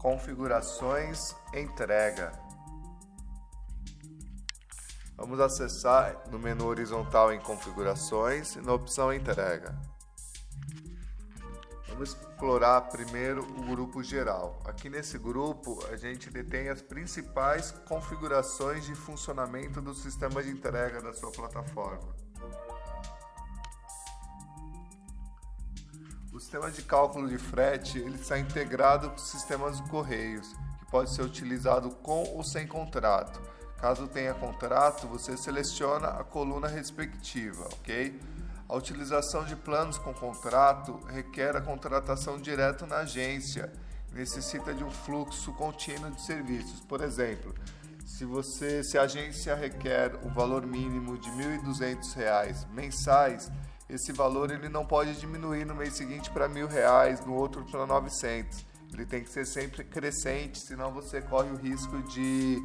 Configurações, entrega. Vamos acessar no menu horizontal em configurações e na opção entrega. Vamos explorar primeiro o grupo geral. Aqui nesse grupo a gente detém as principais configurações de funcionamento do sistema de entrega da sua plataforma. O sistema de cálculo de frete ele está integrado com os sistemas de correios, que pode ser utilizado com ou sem contrato. Caso tenha contrato, você seleciona a coluna respectiva, ok? A utilização de planos com contrato requer a contratação direto na agência, necessita de um fluxo contínuo de serviços. Por exemplo, se a agência requer um valor mínimo de R$ 1.200 mensais, esse valor ele não pode diminuir no mês seguinte para R$ 1.000, no outro para 900. Ele tem que ser sempre crescente, senão você corre o risco de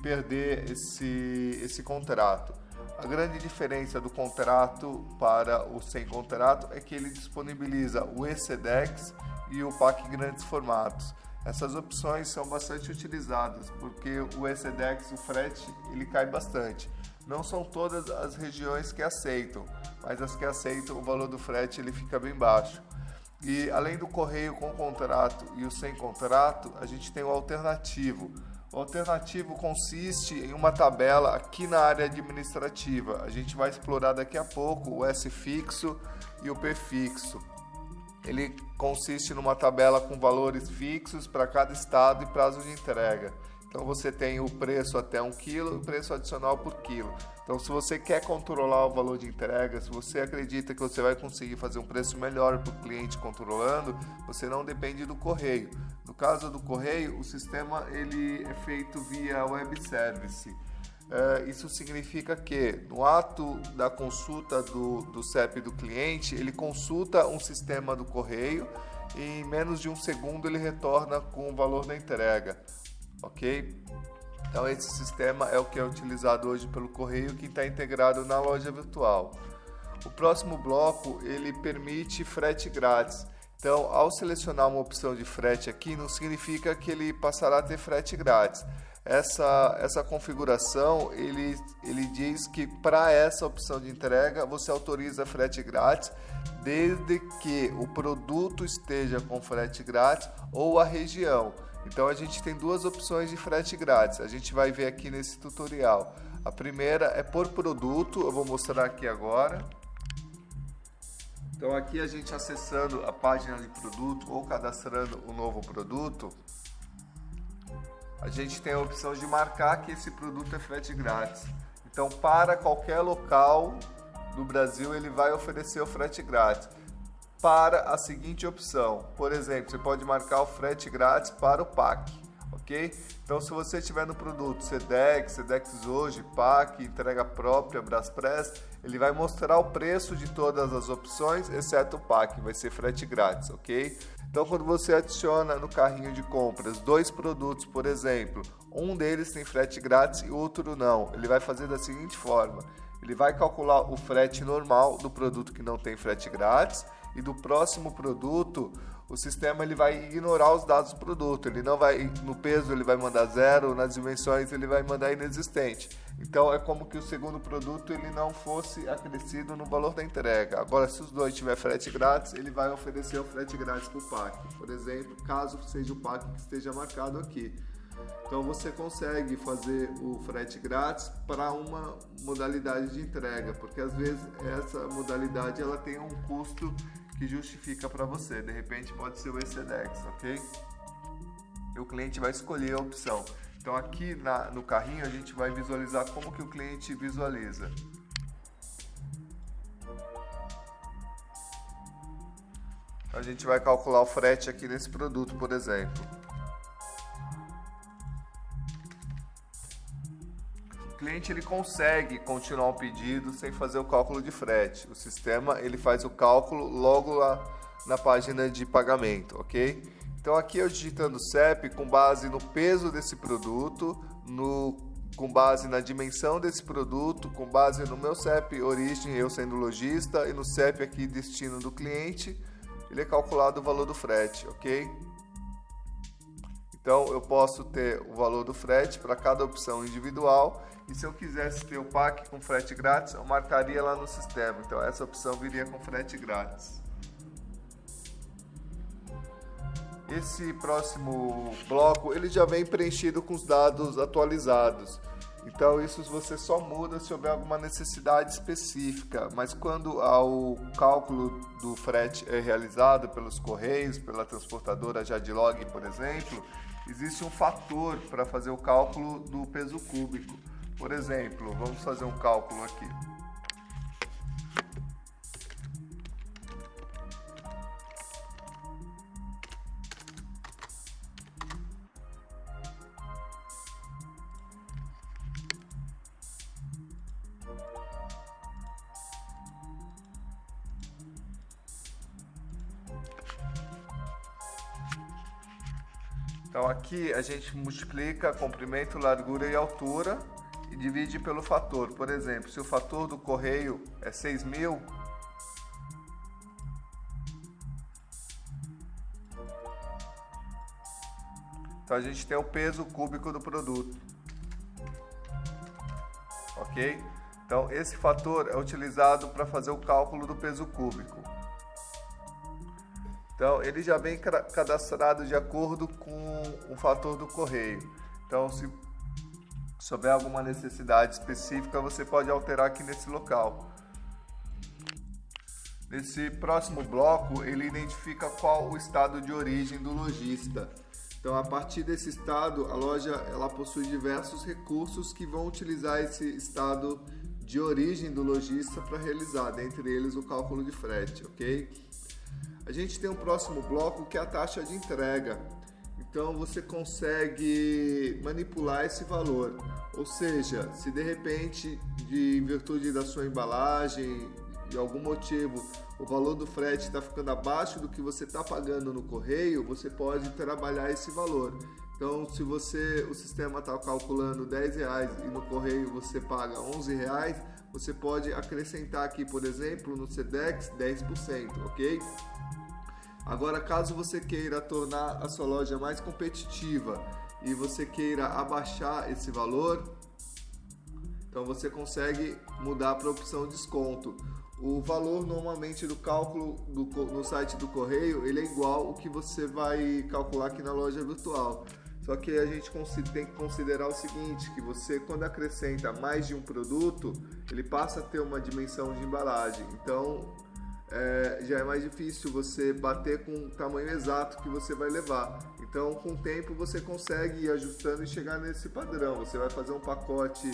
perder esse contrato. A grande diferença do contrato para o sem contrato é que ele disponibiliza o ECDEX e o PAC grandes formatos. Essas opções são bastante utilizadas porque o ECDEX, o frete, ele cai bastante. Não são todas as regiões que aceitam, mas as que aceitam o valor do frete ele fica bem baixo. E além do correio com contrato e o sem contrato, a gente tem o alternativo. O alternativo consiste em uma tabela aqui na área administrativa. A gente vai explorar daqui a pouco o S fixo e o P fixo. Ele consiste numa tabela com valores fixos para cada estado e prazo de entrega. Então você tem o preço até 1 kg e o preço adicional por quilo. Então se você quer controlar o valor de entrega, se você acredita que você vai conseguir fazer um preço melhor para o cliente controlando, você não depende do correio. No caso do correio, o sistema ele é feito via web service. Isso significa que no ato da consulta do CEP do cliente, ele consulta um sistema do correio e em menos de um segundo ele retorna com o valor da entrega. Ok? Então esse sistema é o que é utilizado hoje pelo correio, que está integrado na loja virtual. O próximo bloco ele permite frete grátis. Então, ao selecionar uma opção de frete aqui, não significa que ele passará a ter frete grátis. Essa configuração ele diz que para essa opção de entrega você autoriza frete grátis desde que o produto esteja com frete grátis ou a região. Então a gente tem duas opções de frete grátis, a gente vai ver aqui nesse tutorial. A primeira é por produto, eu vou mostrar aqui agora. Então aqui a gente acessando a página de produto ou cadastrando um novo produto, a gente tem a opção de marcar que esse produto é frete grátis. Então para qualquer local do Brasil ele vai oferecer o frete grátis. Para a seguinte opção, por exemplo, você pode marcar o frete grátis para o PAC, ok? Então se você tiver no produto SEDEX hoje, PAC, entrega própria, Braspress, ele vai mostrar o preço de todas as opções, exceto o PAC, vai ser frete grátis, ok? Então quando você adiciona no carrinho de compras dois produtos, por exemplo, um deles tem frete grátis e outro não, ele vai fazer da seguinte forma, ele vai calcular o frete normal do produto que não tem frete grátis, e do próximo produto, o sistema ele vai ignorar os dados do produto, ele não vai, no peso ele vai mandar 0, nas dimensões ele vai mandar inexistente. Então é como que o segundo produto ele não fosse acrescido no valor da entrega. Agora se os dois tiver frete grátis, ele vai oferecer o frete grátis para o PAC, por exemplo, caso seja o PAC que esteja marcado aqui. Então você consegue fazer o frete grátis para uma modalidade de entrega, porque às vezes essa modalidade ela tem um custo que justifica para você, de repente pode ser o ECDEX, ok? E o cliente vai escolher a opção. Então aqui no carrinho a gente vai visualizar como que o cliente visualiza. A gente vai calcular o frete aqui nesse produto, por exemplo. O cliente ele consegue continuar o pedido sem fazer o cálculo de frete. O sistema ele faz o cálculo logo lá na página de pagamento, ok? Então aqui eu digitando CEP com base no peso desse produto, com base na dimensão desse produto, com base no meu CEP origem, eu sendo lojista, e no CEP aqui destino do cliente, ele é calculado o valor do frete, ok? Então eu posso ter o valor do frete para cada opção individual, e se eu quisesse ter o pack com frete grátis, eu marcaria lá no sistema. Então essa opção viria com frete grátis. Esse próximo bloco ele já vem preenchido com os dados atualizados. Então isso você só muda se houver alguma necessidade específica, mas quando o cálculo do frete é realizado pelos Correios, pela transportadora Jadlog, por exemplo, existe um fator para fazer o cálculo do peso cúbico. Por exemplo, vamos fazer um cálculo aqui. Então aqui a gente multiplica comprimento, largura e altura e divide pelo fator. Por exemplo, se o fator do correio é 6.000, então a gente tem o peso cúbico do produto. Ok? Então esse fator é utilizado para fazer o cálculo do peso cúbico. Então, ele já vem cadastrado de acordo com o fator do correio. Então, se houver alguma necessidade específica, você pode alterar aqui nesse local. Nesse próximo bloco, ele identifica qual o estado de origem do lojista. Então, a partir desse estado, a loja ela possui diversos recursos que vão utilizar esse estado de origem do lojista para realizar, dentre eles o cálculo de frete, ok? A gente tem um próximo bloco que é a taxa de entrega. Então você consegue manipular esse valor. Ou seja, se de repente, em virtude da sua embalagem, de algum motivo, o valor do frete está ficando abaixo do que você está pagando no correio, você pode trabalhar esse valor. Então, se o sistema está calculando R$10 e no correio você paga R$11, você pode acrescentar aqui, por exemplo, no Sedex 10%, ok? Agora, caso você queira tornar a sua loja mais competitiva e você queira abaixar esse valor, então você consegue mudar para a opção desconto. O valor normalmente do cálculo no site do correio, ele é igual ao que você vai calcular aqui na loja virtual. Só que a gente tem que considerar o seguinte, que você quando acrescenta mais de um produto, ele passa a ter uma dimensão de embalagem. Então já é mais difícil você bater com o tamanho exato que você vai levar. Então com o tempo você consegue ir ajustando e chegar nesse padrão. Você vai fazer um pacote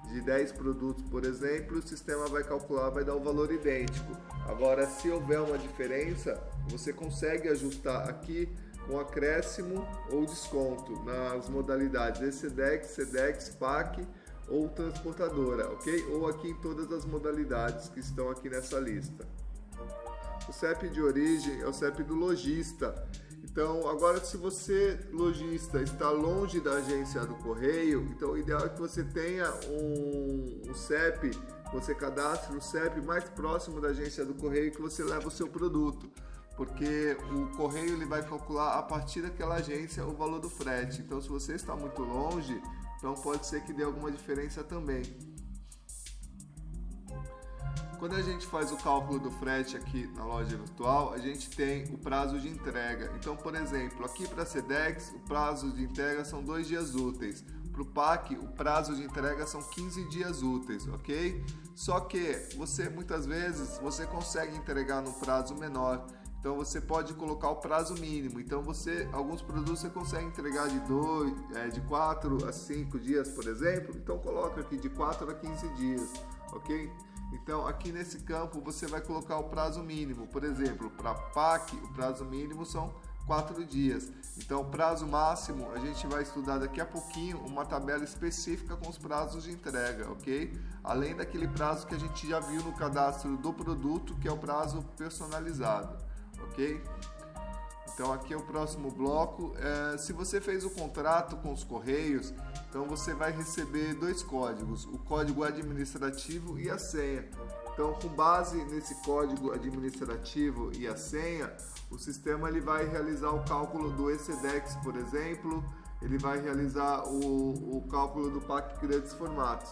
de 10 produtos, por exemplo, o sistema vai calcular, vai dar um valor idêntico. Agora, se houver uma diferença, você consegue ajustar aqui com acréscimo ou desconto nas modalidades ECDEX, SEDEX, PAC ou transportadora, ok? Ou aqui em todas as modalidades que estão aqui nessa lista. O CEP de origem é o CEP do lojista. Então, agora se você, lojista, está longe da agência do correio, então o ideal é que você tenha um CEP, você cadastre o CEP mais próximo da agência do correio que você leva o seu produto. Porque o correio ele vai calcular a partir daquela agência o valor do frete. Então, se você está muito longe, então pode ser que dê alguma diferença também. Quando a gente faz o cálculo do frete aqui na loja virtual, a gente tem o prazo de entrega. Então, por exemplo, aqui para a Sedex, o prazo de entrega são 2 dias úteis. Para o PAC, o prazo de entrega são 15 dias úteis, ok? Só que muitas vezes você consegue entregar num prazo menor. Então você pode colocar o prazo mínimo. Então alguns produtos você consegue entregar de 4 a 5 dias, por exemplo. Então coloca aqui de 4 a 15 dias, ok? Então aqui nesse campo você vai colocar o prazo mínimo. Por exemplo, para PAC o prazo mínimo são 4 dias. Então o prazo máximo a gente vai estudar daqui a pouquinho uma tabela específica com os prazos de entrega, ok? Além daquele prazo que a gente já viu no cadastro do produto, que é o prazo personalizado. Ok? Então aqui é o próximo bloco. Se você fez o contrato com os Correios, então você vai receber 2 códigos, o código administrativo e a senha. Então, com base nesse código administrativo e a senha, o sistema ele vai realizar o cálculo do ECDEX, por exemplo, ele vai realizar o cálculo do PAC grandes formatos.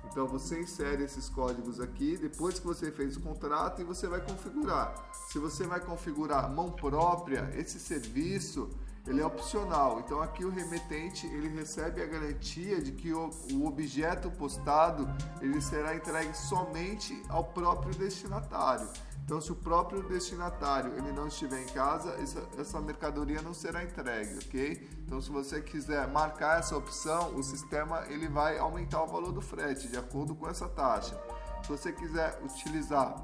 Então você insere esses códigos aqui, depois que você fez o contrato, e você vai configurar. Se você vai configurar mão própria, esse serviço ele é opcional. Então aqui o remetente ele recebe a garantia de que o objeto postado ele será entregue somente ao próprio destinatário. Então, se o próprio destinatário ele não estiver em casa, essa mercadoria não será entregue, ok? Então, se você quiser marcar essa opção, o sistema ele vai aumentar o valor do frete de acordo com essa taxa. Se você quiser utilizar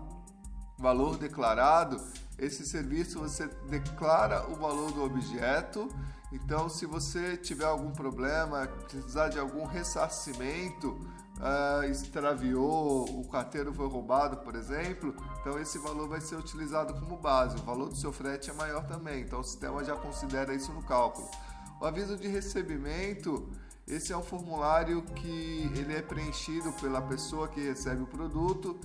valor declarado, esse serviço você declara o valor do objeto. Então, se você tiver algum problema, precisar de algum ressarcimento, extraviou, o carteiro foi roubado, por exemplo, então esse valor vai ser utilizado como base. O valor do seu frete é maior também, então o sistema já considera isso no cálculo. O aviso de recebimento, esse é um formulário que ele é preenchido pela pessoa que recebe o produto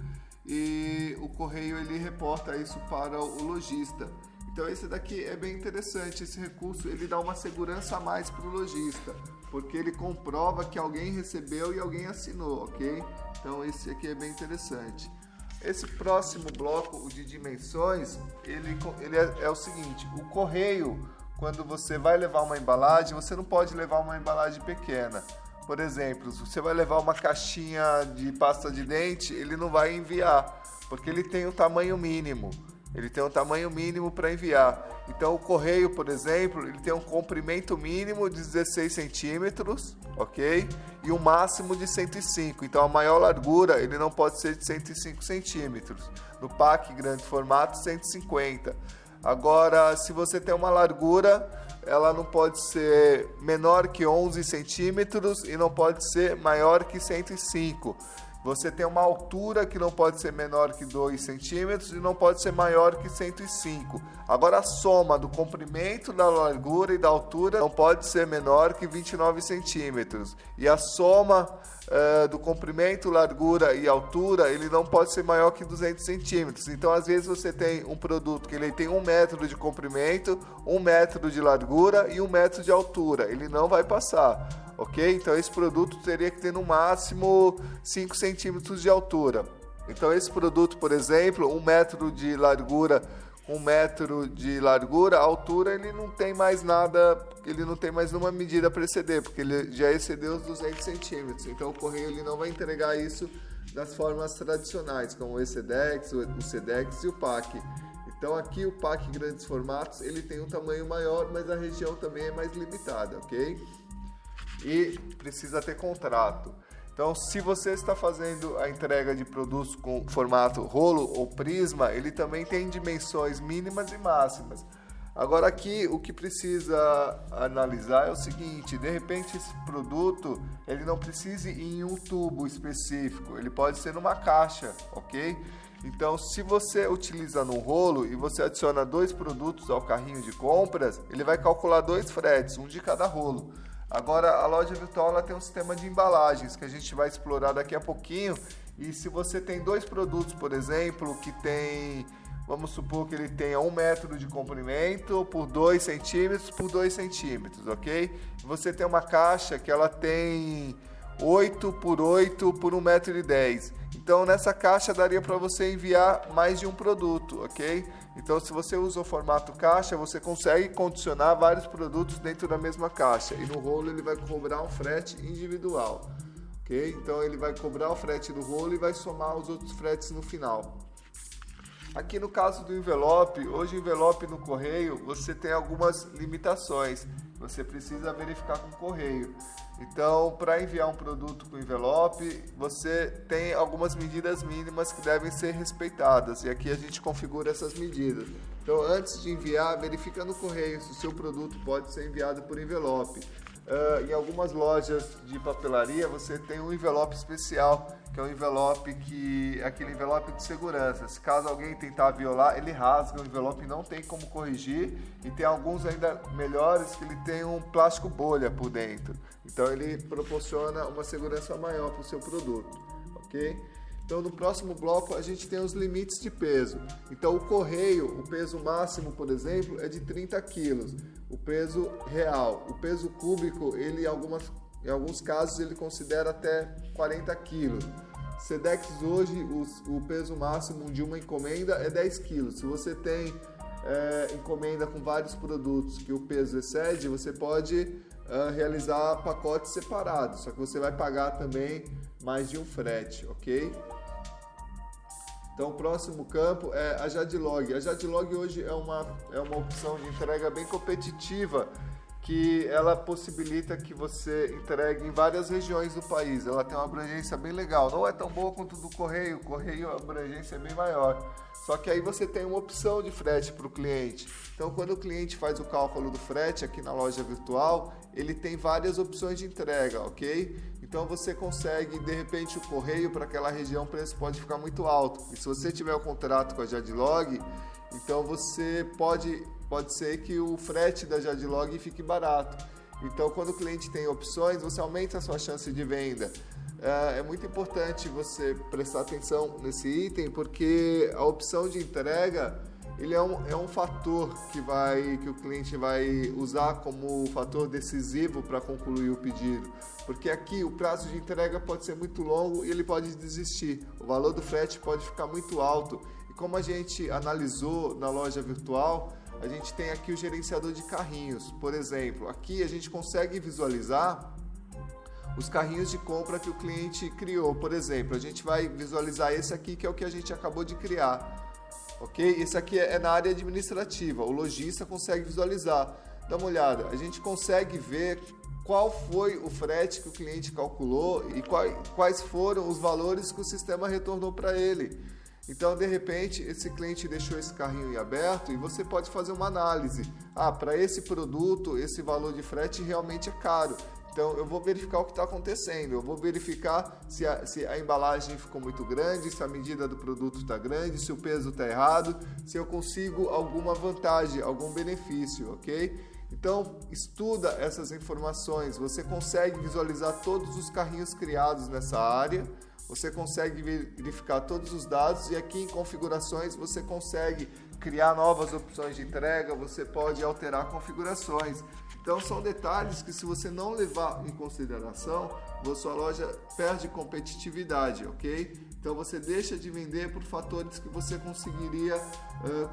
e o correio ele reporta isso para o lojista. Então esse daqui é bem interessante, esse recurso ele dá uma segurança a mais para o lojista, porque ele comprova que alguém recebeu e alguém assinou, ok? Então esse aqui é bem interessante. Esse próximo bloco, o de dimensões, ele é o seguinte: o correio, quando você vai levar uma embalagem, você não pode levar uma embalagem pequena. Por exemplo, se você vai levar uma caixinha de pasta de dente, ele não vai enviar, porque ele tem um tamanho mínimo. Ele tem um tamanho mínimo para enviar. Então o correio, por exemplo, ele tem um comprimento mínimo de 16 centímetros, ok? E um máximo de 105. Então a maior largura ele não pode ser de 105 centímetros. No PAC grande formato, 150. Agora, se você tem uma largura, ela não pode ser menor que 11 centímetros e não pode ser maior que 105. Você tem uma altura que não pode ser menor que 2 centímetros e não pode ser maior que 105. Agora a soma do comprimento, da largura e da altura não pode ser menor que 29 centímetros. E a soma do comprimento, largura e altura, ele não pode ser maior que 200 centímetros. Então às vezes você tem um produto que ele tem 1 metro de comprimento, 1 metro de largura e 1 metro de altura. Ele não vai passar. Ok? Então esse produto teria que ter no máximo 5 centímetros de altura. Então esse produto, por exemplo, 1 metro de largura, 1 metro de largura, a altura ele não tem mais nada, ele não tem mais nenhuma medida para exceder, porque ele já excedeu os 200 centímetros. Então o correio ele não vai entregar isso das formas tradicionais, como o ECDEX, o SEDEX e o PAC. Então aqui o PAC grandes formatos ele tem um tamanho maior, mas a região também é mais limitada, ok? E precisa ter contrato. Então, se você está fazendo a entrega de produtos com formato rolo ou prisma, ele também tem dimensões mínimas e máximas. Agora aqui, o que precisa analisar é o seguinte: de repente esse produto ele não precise ir em um tubo específico, ele pode ser numa caixa, ok? Então, se você utiliza no rolo e você adiciona 2 produtos ao carrinho de compras, ele vai calcular 2 fretes, um de cada rolo. Agora, a loja virtual ela tem um sistema de embalagens que a gente vai explorar daqui a pouquinho. E se você tem 2 produtos, por exemplo, que tem, vamos supor que ele tenha 1 metro de comprimento por 2 centímetros por 2 centímetros, ok? E você tem uma caixa que ela tem 8 por 8 por 1,10 metro. Então, nessa caixa daria para você enviar mais de um produto, ok? Então, se você usa o formato caixa, você consegue condicionar vários produtos dentro da mesma caixa. E no rolo ele vai cobrar um frete individual, ok? Então, ele vai cobrar o frete do rolo e vai somar os outros fretes no final. Aqui no caso do envelope, hoje o envelope no correio, você tem algumas limitações. Você precisa verificar com o correio. Então, para enviar um produto com envelope, você tem algumas medidas mínimas que devem ser respeitadas. E aqui a gente configura essas medidas. Então, antes de enviar, verifica no correio se o seu produto pode ser enviado por envelope. Em algumas lojas de papelaria, você tem um envelope especial, que é um envelope aquele envelope de segurança. Se caso alguém tentar violar, ele rasga o envelope e não tem como corrigir. E tem alguns ainda melhores que ele tem um plástico bolha por dentro. Então ele proporciona uma segurança maior para o seu produto, ok? Então, no próximo bloco, a gente tem os limites de peso. Então, o correio, o peso máximo, por exemplo, é de 30 kg, o peso real. O peso cúbico, ele, em alguns casos, ele considera até 40 kg. Sedex hoje, o peso máximo de uma encomenda é 10 kg. Se você tem encomenda com vários produtos que o peso excede, você pode realizar pacotes separados, só que você vai pagar também mais de um frete, ok? Então, o próximo campo é a Jadlog. A Jadlog hoje é uma opção de entrega bem competitiva, que ela possibilita que você entregue em várias regiões do país. Ela tem uma abrangência bem legal. Não é tão boa quanto do Correio. O Correio, a abrangência é bem maior. Só que aí você tem uma opção de frete para o cliente. Então, quando o cliente faz o cálculo do frete aqui na loja virtual, ele tem várias opções de entrega, ok? Então, você consegue, de repente, o Correio para aquela região, o preço pode ficar muito alto. E se você tiver o contrato com a Jadlog, então você pode ser que o frete da Jadlog fique barato. Então, quando o cliente tem opções, você aumenta a sua chance de venda. É muito importante você prestar atenção nesse item, porque a opção de entrega ele é um fator que o cliente vai usar como fator decisivo para concluir o pedido. Porque aqui o prazo de entrega pode ser muito longo e ele pode desistir. O valor do frete pode ficar muito alto. E como a gente analisou na loja virtual, a gente tem aqui o gerenciador de carrinhos. Por exemplo, aqui a gente consegue visualizar os carrinhos de compra que o cliente criou. Por exemplo, a gente vai visualizar esse aqui, que é o que a gente acabou de criar. Ok? Esse aqui é na área administrativa. O lojista consegue visualizar. Dá uma olhada. A gente consegue ver qual foi o frete que o cliente calculou e quais foram os valores que o sistema retornou para ele. Então, de repente, esse cliente deixou esse carrinho em aberto e você pode fazer uma análise. Para esse produto, esse valor de frete realmente é caro. Então, eu vou verificar o que está acontecendo. Eu vou verificar se a embalagem ficou muito grande, se a medida do produto está grande, se o peso está errado, se eu consigo alguma vantagem, algum benefício, ok? Então, estuda essas informações. Você consegue visualizar todos os carrinhos criados nessa área. Você consegue verificar todos os dados e aqui em configurações você consegue criar novas opções de entrega, você pode alterar configurações. Então são detalhes que se você não levar em consideração, a sua loja perde competitividade, ok? Então você deixa de vender por fatores que você conseguiria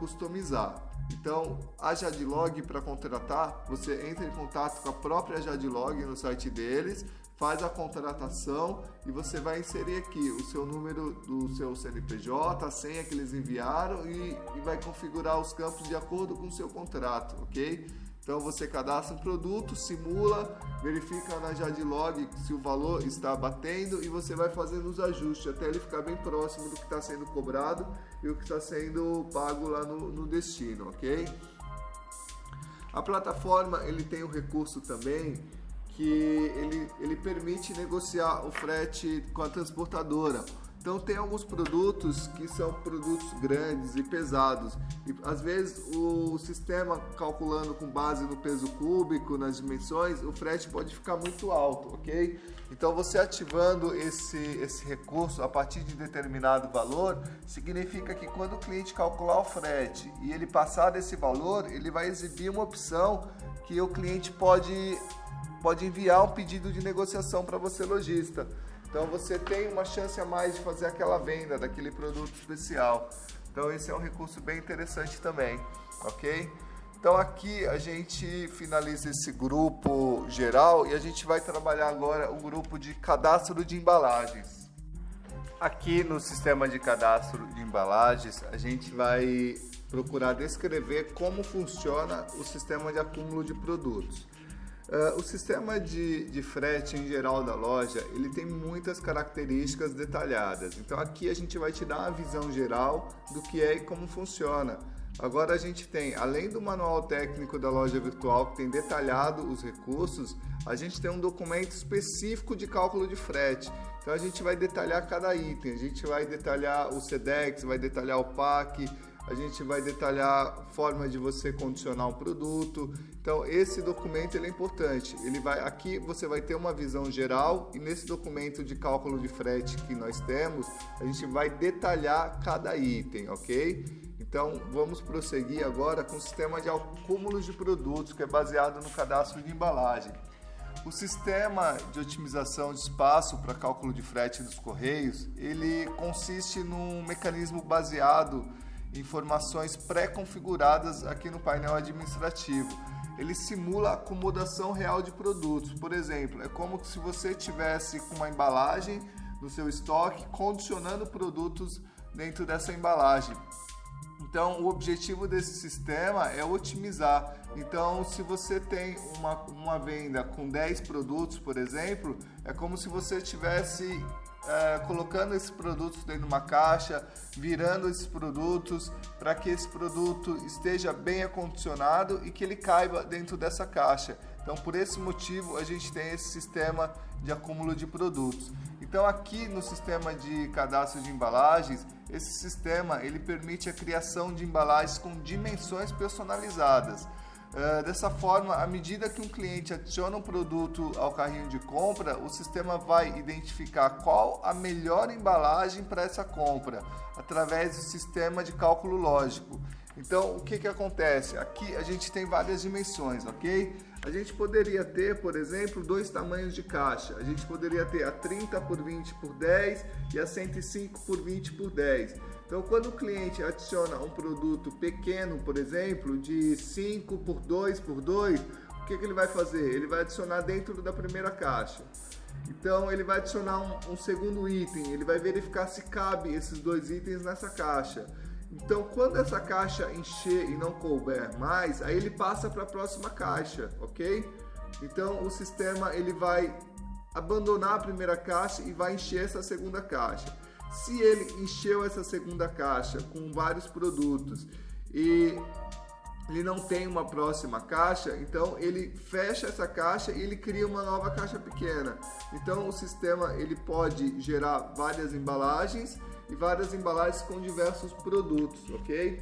customizar. Então a Jadlog, para contratar, você entra em contato com a própria Jadlog no site deles, faz a contratação e você vai inserir aqui o seu número do seu CNPJ, a senha que eles enviaram e vai configurar os campos de acordo com o seu contrato, ok? Então você cadastra um produto, simula, verifica na Jadlog se o valor está batendo e você vai fazendo os ajustes até ele ficar bem próximo do que está sendo cobrado e o que está sendo pago lá no destino, ok? A plataforma ele tem um recurso também que ele permite negociar o frete com a transportadora. Então tem alguns produtos que são produtos grandes e pesados e às vezes o sistema calculando com base no peso cúbico, nas dimensões, o frete pode ficar muito alto, ok? Então você ativando esse recurso a partir de determinado valor, significa que quando o cliente calcular o frete e ele passar desse valor, ele vai exibir uma opção que o cliente pode enviar um pedido de negociação para você, lojista. Então você tem uma chance a mais de fazer aquela venda daquele produto especial. Então esse é um recurso bem interessante também, ok? Então aqui a gente finaliza esse grupo geral e a gente vai trabalhar agora o grupo de cadastro de embalagens. Aqui no sistema de cadastro de embalagens a gente vai procurar descrever como funciona o sistema de acúmulo de produtos. O sistema de frete em geral da loja, ele tem muitas características detalhadas. Então aqui a gente vai te dar uma visão geral do que é e como funciona. Agora a gente tem, além do manual técnico da loja virtual que tem detalhado os recursos, a gente tem um documento específico de cálculo de frete. Então a gente vai detalhar cada item, a gente vai detalhar o Sedex, vai detalhar o PAC, a gente vai detalhar a forma de você condicionar um produto. Então esse documento ele é importante, aqui você vai ter uma visão geral, e nesse documento de cálculo de frete que nós temos, a gente vai detalhar cada item, ok? Então vamos prosseguir agora com o sistema de acúmulo de produtos, que é baseado no cadastro de embalagem. O sistema de otimização de espaço para cálculo de frete dos Correios, ele consiste num mecanismo baseado em informações pré-configuradas aqui no painel administrativo. Ele simula a acomodação real de produtos. Por exemplo, é como se você tivesse com uma embalagem no seu estoque, condicionando produtos dentro dessa embalagem. Então, o objetivo desse sistema é otimizar. Então, se você tem uma venda com 10 produtos, por exemplo, é como se você estivesse colocando esses produtos dentro de uma caixa, virando esses produtos para que esse produto esteja bem acondicionado e que ele caiba dentro dessa caixa. Então, por esse motivo, a gente tem esse sistema de acúmulo de produtos. Então, aqui no sistema de cadastro de embalagens, esse sistema ele permite a criação de embalagens com dimensões personalizadas. Dessa forma, à medida que um cliente adiciona um produto ao carrinho de compra, o sistema vai identificar qual a melhor embalagem para essa compra, através do sistema de cálculo lógico. Então, o que acontece? Aqui a gente tem várias dimensões, ok? A gente poderia ter, por exemplo, 2 tamanhos de caixa. A gente poderia ter a 30 por 20 por 10 e a 105 por 20 por 10. Então, quando o cliente adiciona um produto pequeno, por exemplo, de 5 por 2 por 2, o que ele vai fazer? Ele vai adicionar dentro da primeira caixa. Então, ele vai adicionar um segundo item, ele vai verificar se cabe esses 2 itens nessa caixa. Então, quando essa caixa encher e não couber mais, aí ele passa para a próxima caixa, ok? Então, o sistema ele vai abandonar a primeira caixa e vai encher essa segunda caixa. Se ele encheu essa segunda caixa com vários produtos e ele não tem uma próxima caixa, então ele fecha essa caixa e ele cria uma nova caixa pequena. Então, o sistema ele pode gerar várias embalagens e várias embalagens com diversos produtos, ok?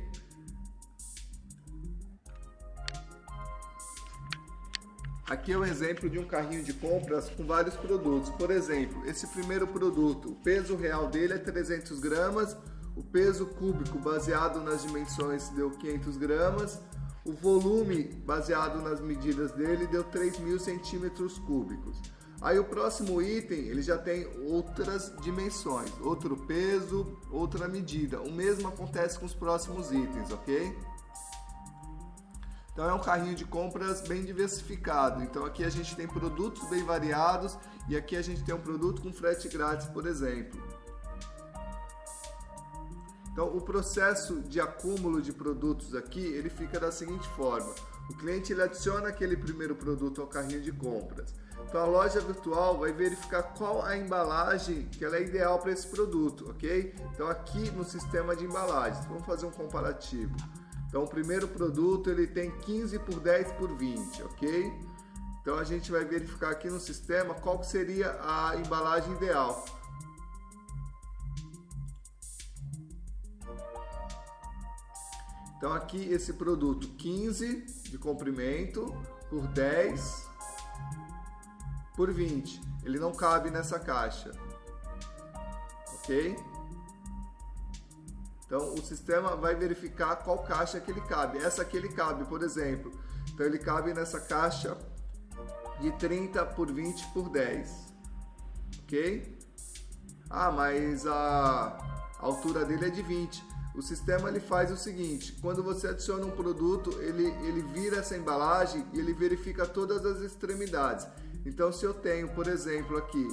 Aqui é um exemplo de um carrinho de compras com vários produtos. Por exemplo, esse primeiro produto, o peso real dele é 300 gramas, o peso cúbico baseado nas dimensões deu 500 gramas, o volume baseado nas medidas dele deu 3.000 centímetros cúbicos. Aí o próximo item, ele já tem outras dimensões, outro peso, outra medida. O mesmo acontece com os próximos itens, ok? Então é um carrinho de compras bem diversificado. Então aqui a gente tem produtos bem variados e aqui a gente tem um produto com frete grátis, por exemplo. Então o processo de acúmulo de produtos aqui, ele fica da seguinte forma. O cliente ele adiciona aquele primeiro produto ao carrinho de compras. Então a loja virtual vai verificar qual a embalagem que ela é ideal para esse produto, ok? Então aqui no sistema de embalagens, vamos fazer um comparativo. Então o primeiro produto ele tem 15 por 10 por 20, ok? Então a gente vai verificar aqui no sistema qual que seria a embalagem ideal. Então aqui esse produto 15 de comprimento por 10 por 20, ele não cabe nessa caixa, ok? Então o sistema vai verificar qual caixa que ele cabe. Essa aqui ele cabe, por exemplo. Então ele cabe nessa caixa de 30 por 20 por 10, ok? Ah, mas a altura dele é de 20. O sistema ele faz o seguinte: quando você adiciona um produto, ele vira essa embalagem e ele verifica todas as extremidades. Então, se eu tenho, por exemplo, aqui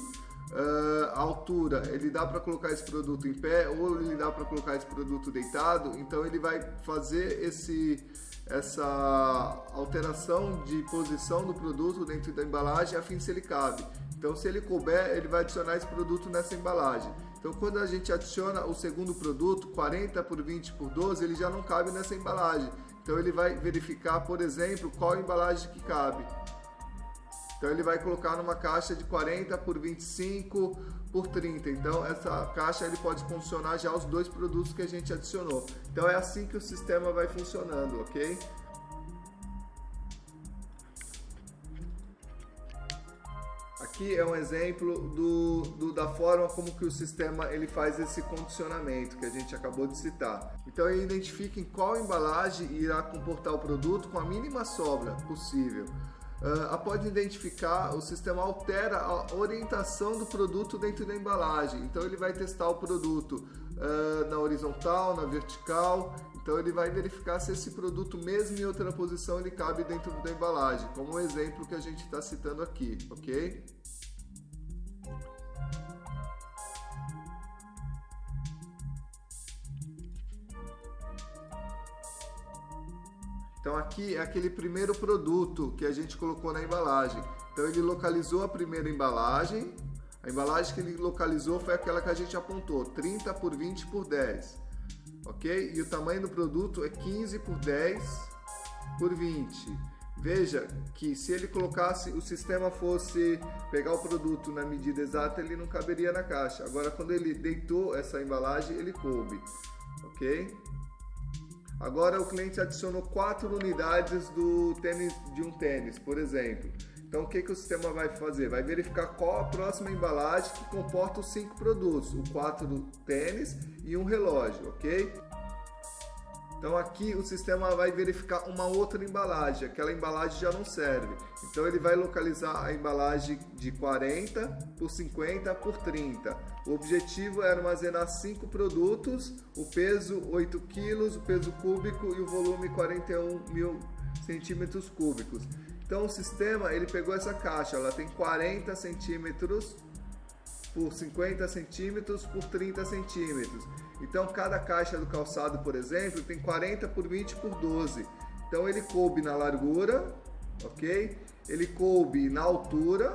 a altura, ele dá para colocar esse produto em pé ou ele dá para colocar esse produto deitado, então ele vai fazer essa alteração de posição do produto dentro da embalagem a fim se ele cabe. Então, se ele couber, ele vai adicionar esse produto nessa embalagem. Então, quando a gente adiciona o segundo produto, 40 por 20 por 12, ele já não cabe nessa embalagem. Então, ele vai verificar, por exemplo, qual embalagem que cabe. Então ele vai colocar numa caixa de 40 por 25 por 30. Então essa caixa ele pode funcionar já os 2 produtos que a gente adicionou. Então é assim que o sistema vai funcionando, ok? Aqui é um exemplo da forma como que o sistema ele faz esse condicionamento que a gente acabou de citar. Então ele identifica em qual embalagem irá comportar o produto com a mínima sobra possível. Após identificar, o sistema altera a orientação do produto dentro da embalagem. Então ele vai testar o produto na horizontal, na vertical. Então ele vai verificar se esse produto, mesmo em outra posição, ele cabe dentro da embalagem, como o exemplo que a gente está citando aqui, ok? Então aqui é aquele primeiro produto que a gente colocou na embalagem. Então ele localizou a primeira embalagem. A embalagem que ele localizou foi aquela que a gente apontou, 30 por 20 por 10. Ok? E o tamanho do produto é 15 por 10 por 20. Veja que se ele colocasse, o sistema fosse pegar o produto na medida exata, ele não caberia na caixa. Agora quando ele deitou essa embalagem, ele coube. Ok? Agora o cliente adicionou 4 unidades de um tênis, por exemplo. Então o que o sistema vai fazer? Vai verificar qual a próxima embalagem que comporta os 5 produtos, o 4 tênis e um relógio, ok? Então aqui o sistema vai verificar uma outra embalagem, aquela embalagem já não serve. Então ele vai localizar a embalagem de 40 por 50 por 30. O objetivo é armazenar 5 produtos, o peso 8 kg, o peso cúbico e o volume 41.000 centímetros cúbicos. Então o sistema ele pegou essa caixa, ela tem 40 centímetros por 50 centímetros por 30 centímetros. Então cada caixa do calçado, por exemplo, tem 40 por 20 por 12. Então ele coube na largura, ok? Ele coube na altura,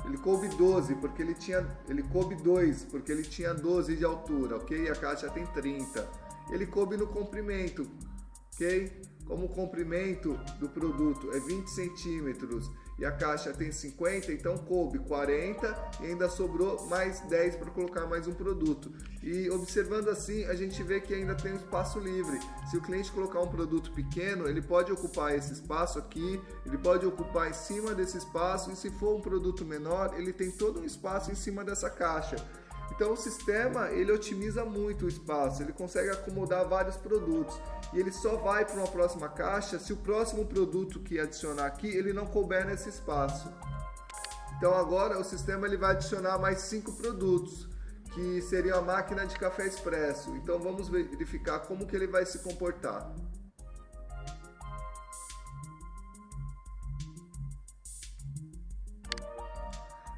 ele coube 12 porque ele coube 2 porque ele tinha 12 de altura, ok? E a caixa tem 30. Ele coube no comprimento, ok? Como o comprimento do produto é 20 centímetros e a caixa tem 50, então coube 40 e ainda sobrou mais 10 para colocar mais um produto. E observando assim, a gente vê que ainda tem um espaço livre. Se o cliente colocar um produto pequeno, ele pode ocupar esse espaço aqui, ele pode ocupar em cima desse espaço, e se for um produto menor, ele tem todo um espaço em cima dessa caixa. Então o sistema ele otimiza muito o espaço, ele consegue acomodar vários produtos e ele só vai para uma próxima caixa se o próximo produto que adicionar aqui ele não couber nesse espaço. Então agora o sistema ele vai adicionar mais 5 produtos, que seria a máquina de café expresso. Então vamos verificar como que ele vai se comportar.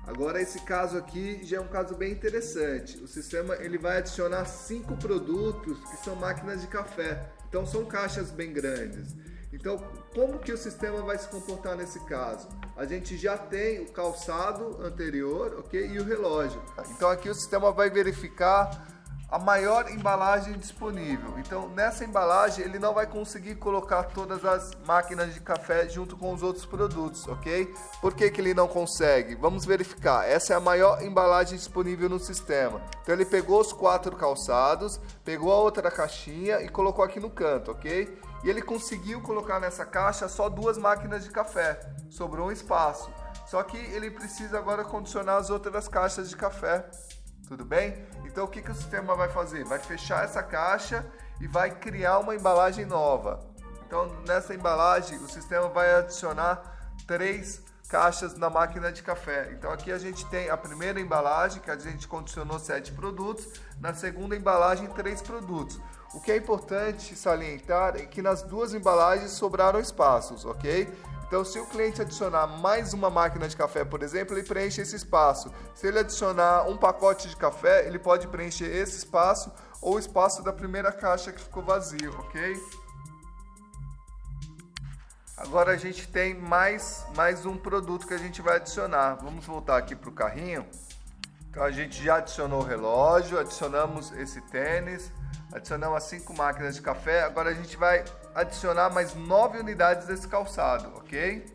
Agora esse caso aqui já é um caso bem interessante. O sistema ele vai adicionar 5 produtos que são máquinas de café. Então são caixas bem grandes. Então como que o sistema vai se comportar nesse caso? A gente já tem o calçado anterior, ok? E o relógio. Então aqui o sistema vai verificar a maior embalagem disponível. Então nessa embalagem ele não vai conseguir colocar todas as máquinas de café junto com os outros produtos, ok? Por que ele não consegue? Vamos verificar. Essa é a maior embalagem disponível no sistema. Então ele pegou os 4 calçados, pegou a outra caixinha e colocou aqui no canto, ok? E ele conseguiu colocar nessa caixa só 2 máquinas de café. Sobrou um espaço. Só que ele precisa agora condicionar as outras caixas de café. Tudo bem? Então o que o sistema vai fazer? Vai fechar essa caixa e vai criar uma embalagem nova. Então nessa embalagem o sistema vai adicionar 3 caixas na máquina de café. Então aqui a gente tem a primeira embalagem que a gente condicionou 7 produtos, na segunda embalagem 3 produtos. O que é importante salientar é que nas 2 embalagens sobraram espaços, ok? Então, se o cliente adicionar mais uma máquina de café, por exemplo, ele preenche esse espaço. Se ele adicionar um pacote de café, ele pode preencher esse espaço ou o espaço da primeira caixa que ficou vazio, ok? Agora a gente tem mais um produto que a gente vai adicionar. Vamos voltar aqui para o carrinho. Então, a gente já adicionou o relógio, adicionamos esse tênis, adicionamos as 5 máquinas de café. Agora a gente vai adicionar mais 9 unidades desse calçado, ok?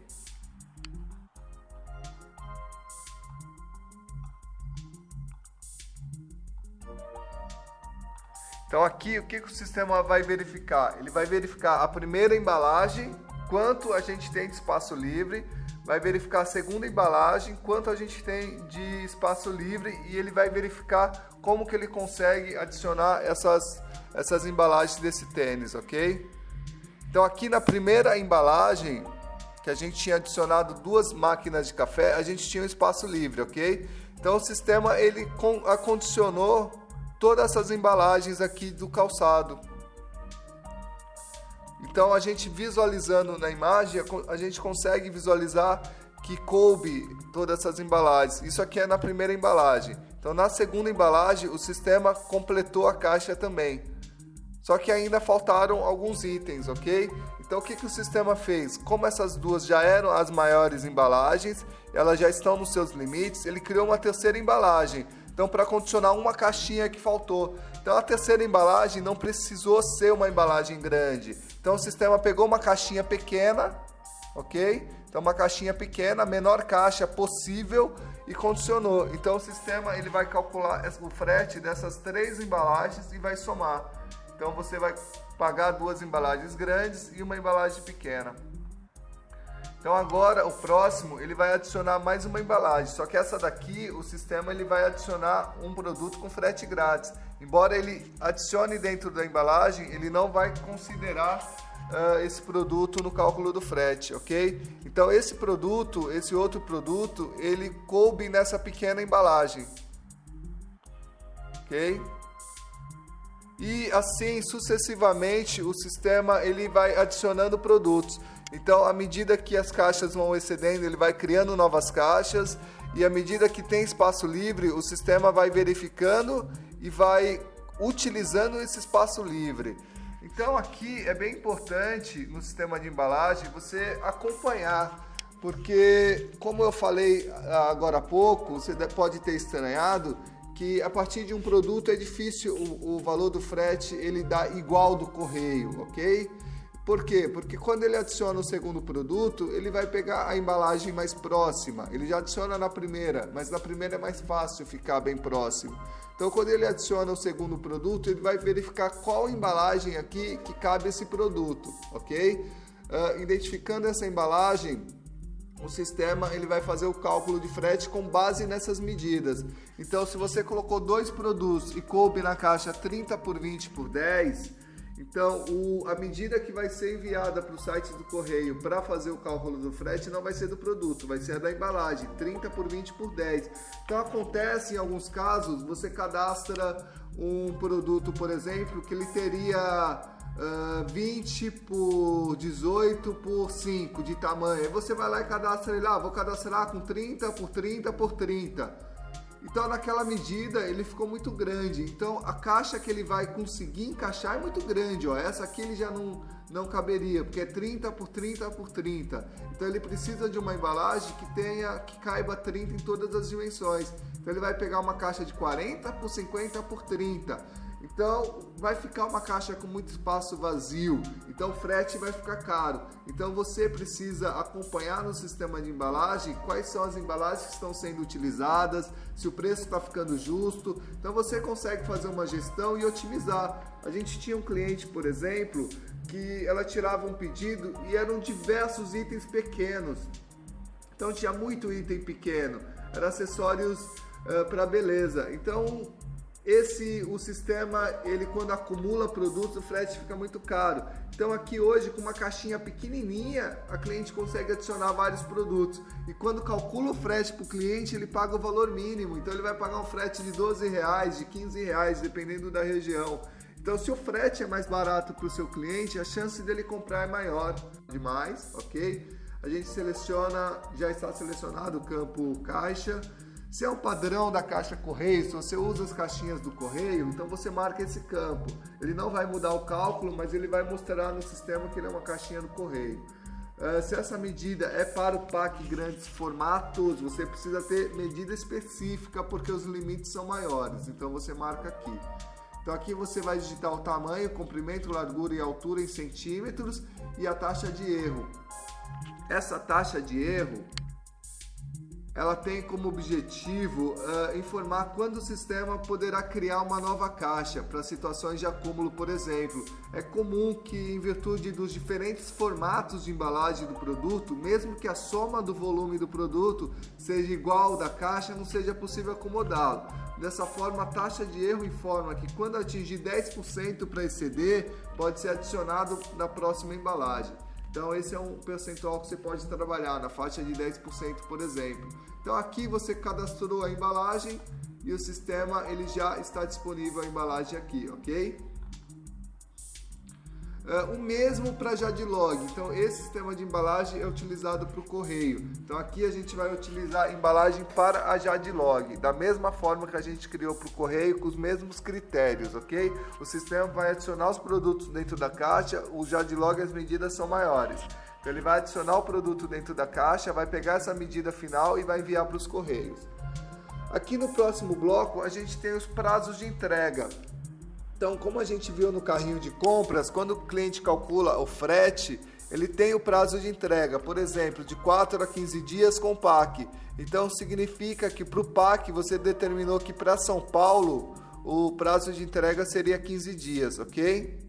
Então aqui o que o sistema vai verificar? Ele vai verificar a primeira embalagem, quanto a gente tem de espaço livre, vai verificar a segunda embalagem, quanto a gente tem de espaço livre, e ele vai verificar como que ele consegue adicionar essas embalagens desse tênis, ok? Então aqui na primeira embalagem, que a gente tinha adicionado 2 máquinas de café, a gente tinha um espaço livre, ok? Então o sistema ele acondicionou todas essas embalagens aqui do calçado. Então a gente visualizando na imagem, a gente consegue visualizar que coube todas essas embalagens. Isso aqui é na primeira embalagem. Então na segunda embalagem o sistema completou a caixa também. Só que ainda faltaram alguns itens, ok? Então o que o sistema fez? Como essas duas já eram as maiores embalagens, elas já estão nos seus limites, ele criou uma terceira embalagem. Então para condicionar uma caixinha que faltou. Então a terceira embalagem não precisou ser uma embalagem grande. Então o sistema pegou uma caixinha pequena, ok? Então uma caixinha pequena, a menor caixa possível e condicionou. Então o sistema ele vai calcular o frete dessas 3 embalagens e vai somar. Então você vai pagar 2 embalagens grandes e uma embalagem pequena. Então agora o próximo ele vai adicionar mais uma embalagem, só que essa daqui o sistema ele vai adicionar um produto com frete grátis. Embora ele adicione dentro da embalagem, ele não vai considerar esse produto no cálculo do frete, ok? Então esse outro produto, ele coube nessa pequena embalagem, ok? E assim sucessivamente o sistema ele vai adicionando produtos. Então à medida que as caixas vão excedendo, ele vai criando novas caixas, e à medida que tem espaço livre, o sistema vai verificando e vai utilizando esse espaço livre. Então aqui é bem importante no sistema de embalagem você acompanhar, porque como eu falei agora há pouco, você pode ter estranhado que a partir de um produto é difícil o valor do frete ele dá igual do correio, ok? Por quê? Porque quando ele adiciona o segundo produto, ele vai pegar a embalagem mais próxima. Ele já adiciona na primeira, mas na primeira é mais fácil ficar bem próximo. Então quando ele adiciona o segundo produto, ele vai verificar qual embalagem aqui que cabe esse produto, ok? Identificando essa embalagem, o sistema ele vai fazer o cálculo de frete com base nessas medidas. Então se você colocou 2 produtos e coube na caixa 30 por 20 por 10, então a medida que vai ser enviada para o site do correio para fazer o cálculo do frete não vai ser do produto, vai ser a da embalagem, 30 por 20 por 10. Então acontece em alguns casos, você cadastra um produto, por exemplo, que ele teria 20 por 18 por 5 de tamanho. Aí você vai lá e cadastra ele, vou cadastrar com 30 por 30 por 30. Então naquela medida ele ficou muito grande. Então a caixa que ele vai conseguir encaixar é muito grande. Essa aqui ele já não caberia, porque é 30 por 30 por 30. Então ele precisa de uma embalagem que caiba 30 em todas as dimensões. Então ele vai pegar uma caixa de 40 por 50 por 30. Então vai ficar uma caixa com muito espaço vazio, então o frete vai ficar caro. Então você precisa acompanhar no sistema de embalagem quais são as embalagens que estão sendo utilizadas, se o preço está ficando justo. Então você consegue fazer uma gestão e otimizar. A gente tinha um cliente, por exemplo, que ela tirava um pedido e eram diversos itens pequenos. Então tinha muito item pequeno, eram acessórios para beleza. Então o sistema, ele quando acumula produtos, o frete fica muito caro. Então aqui hoje, com uma caixinha pequenininha, a cliente consegue adicionar vários produtos. E quando calcula o frete para o cliente, ele paga o valor mínimo. Então ele vai pagar um frete de R$12, de R$15, dependendo da região. Então se o frete é mais barato para o seu cliente, a chance dele comprar é maior demais, ok? A gente seleciona, já está selecionado o campo caixa. Se é um padrão da caixa correio, se você usa as caixinhas do correio, então você marca esse campo. Ele não vai mudar o cálculo, mas ele vai mostrar no sistema que ele é uma caixinha do correio. Se essa medida é para o pack grandes formatos, você precisa ter medida específica porque os limites são maiores. Então você marca aqui. Então aqui você vai digitar o tamanho, comprimento, largura e altura em centímetros e a taxa de erro. Essa taxa de erro ela tem como objetivo informar quando o sistema poderá criar uma nova caixa para situações de acúmulo, por exemplo. É comum que, em virtude dos diferentes formatos de embalagem do produto, mesmo que a soma do volume do produto seja igual ao da caixa, não seja possível acomodá-lo. Dessa forma, a taxa de erro informa que quando atingir 10% para exceder, pode ser adicionado na próxima embalagem. Então esse é um percentual que você pode trabalhar na faixa de 10%, por exemplo. Então aqui você cadastrou a embalagem e o sistema ele já está disponível a embalagem aqui, ok? O mesmo para Jadlog. Então esse sistema de embalagem é utilizado para o correio. Então aqui a gente vai utilizar a embalagem para a Jadlog, da mesma forma que a gente criou para o correio, com os mesmos critérios, ok? O sistema vai adicionar os produtos dentro da caixa, o Jadlog as medidas são maiores. Então ele vai adicionar o produto dentro da caixa, vai pegar essa medida final e vai enviar para os correios. Aqui no próximo bloco a gente tem os prazos de entrega. Então, como a gente viu no carrinho de compras, quando o cliente calcula o frete, ele tem o prazo de entrega, por exemplo, de 4 a 15 dias com PAC. Então, significa que para o PAC você determinou que para São Paulo o prazo de entrega seria 15 dias, ok?